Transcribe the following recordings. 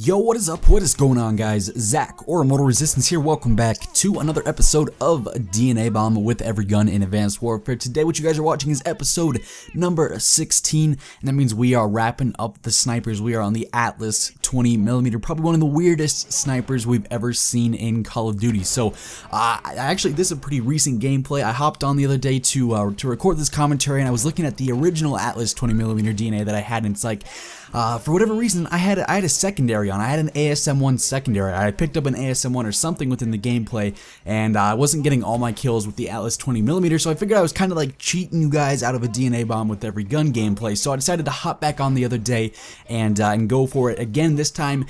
Yo, what is up? What is going on, guys? Zach, or Immortal Resistance here. Welcome back to another episode of DNA Bomb with Every Gun in Advanced Warfare. Today, what you guys are watching is episode number 16, and that means we are wrapping up the snipers. We are on the Atlas 20mm, probably one of the weirdest snipers we've ever seen in Call of Duty. So, actually, this is a pretty recent gameplay. I hopped on the other day to record this commentary, and I was looking at the original Atlas 20mm DNA that I had, and it's like, for whatever reason, I had a secondary on. I had an ASM-1 secondary. I had picked up an ASM-1 or something within the gameplay, and I wasn't getting all my kills with the Atlas 20mm, so I figured I was kind of like cheating you guys out of a DNA bomb with every gun gameplay. So I decided to hop back on the other day and go for it again. This time,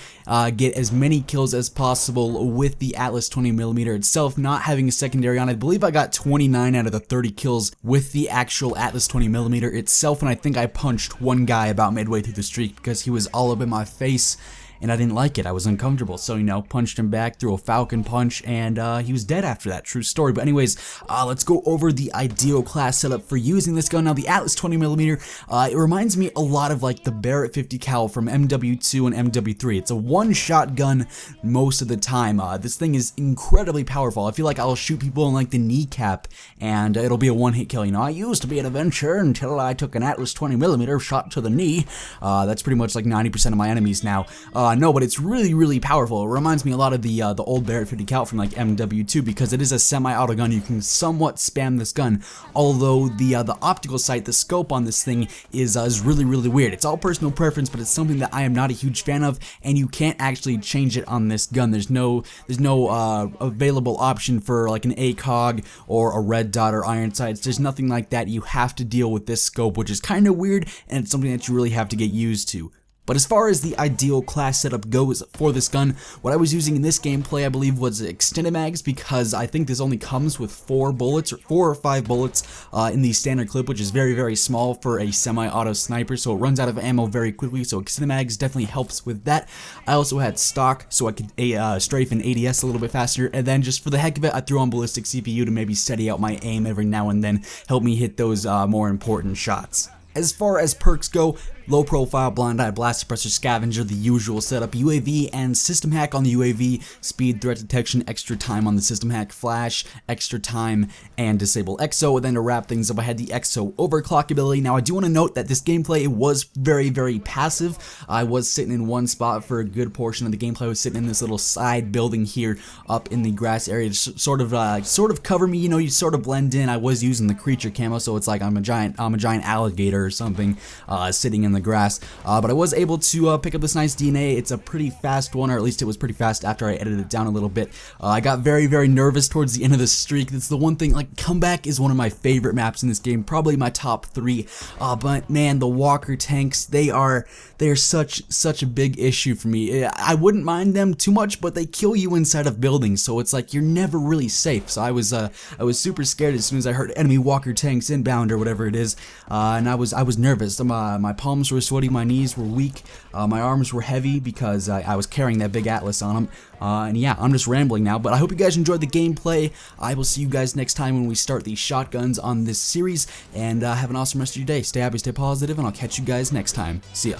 get as many kills as possible with the Atlas 20mm itself, not having a secondary on. I believe I got 29 out of the 30 kills with the actual Atlas 20mm itself, and I think I punched one guy about midway through the streak because he was all up in my face and I didn't like it. I was uncomfortable, so, you know, punched him back, threw a falcon punch, and he was dead after that. True story. But anyways, let's go over the ideal class setup for using this gun. Now, the Atlas 20mm, it reminds me a lot of like the Barrett 50 cal from MW2 and MW3. It's a one-shot gun most of the time. This thing is incredibly powerful. I feel like I'll shoot people in like the kneecap, and it'll be a one-hit kill. You know, I used to be an adventurer until I took an Atlas 20mm shot to the knee. That's pretty much like 90% of my enemies now. No, but it's really powerful. It reminds me a lot of the old Barrett 50 cal from like MW2 because it is a semi-auto gun. You can somewhat spam this gun, although the optical sight, the scope on this thing is really weird. It's all personal preference, but it's something that I am not a huge fan of, and you can't actually change it on this gun. There's no available option for like an ACOG or a red dot or iron sights. There's nothing like that. You have to deal with this scope, which is kind of weird, and it's something that you really have to get used to. But as far as the ideal class setup goes for this gun, what I was using in this gameplay, I believe, was extended mags, because I think this only comes with 4 bullets, or 4 or 5 bullets in the standard clip, which is very small for a semi-auto sniper, so it runs out of ammo very quickly, so extended mags definitely helps with that. I also had stock, so I could strafe and ADS a little bit faster, and then just for the heck of it, I threw on ballistic CPU to maybe steady out my aim every now and then, help me hit those more important shots. As far as perks go, low profile, blind eye, blast suppressor, scavenger, the usual setup, UAV and system hack on the UAV, speed, threat detection, extra time on the system hack, flash, extra time, and disable EXO. And then to wrap things up, I had the EXO overclock ability. Now I do want to note that this gameplay was very passive. I was sitting in one spot for a good portion of the gameplay. I was sitting in this little side building here up in the grass area to sort of cover me. You know, you sort of blend in. I was using the creature camo, so it's like I'm a giant alligator or something sitting in the grass, but I was able to pick up this nice DNA. It's a pretty fast one, or at least it was pretty fast after I edited it down a little bit. I got very nervous towards the end of the streak. That's the one thing, like, Comeback is one of my favorite maps in this game, probably my top 3, but man, the Walker tanks, they are such a big issue for me. I wouldn't mind them too much, but they kill you inside of buildings, so it's like you're never really safe. So I was super scared as soon as I heard enemy Walker tanks inbound or whatever it is, and I was nervous. My palms were sweaty, my knees were weak, my arms were heavy because I was carrying that big Atlas on them. And yeah, I'm just rambling now, but I hope you guys enjoyed the gameplay. I will see you guys next time when we start these shotguns on this series, and have an awesome rest of your day. Stay happy, stay positive, and I'll catch you guys next time. See ya.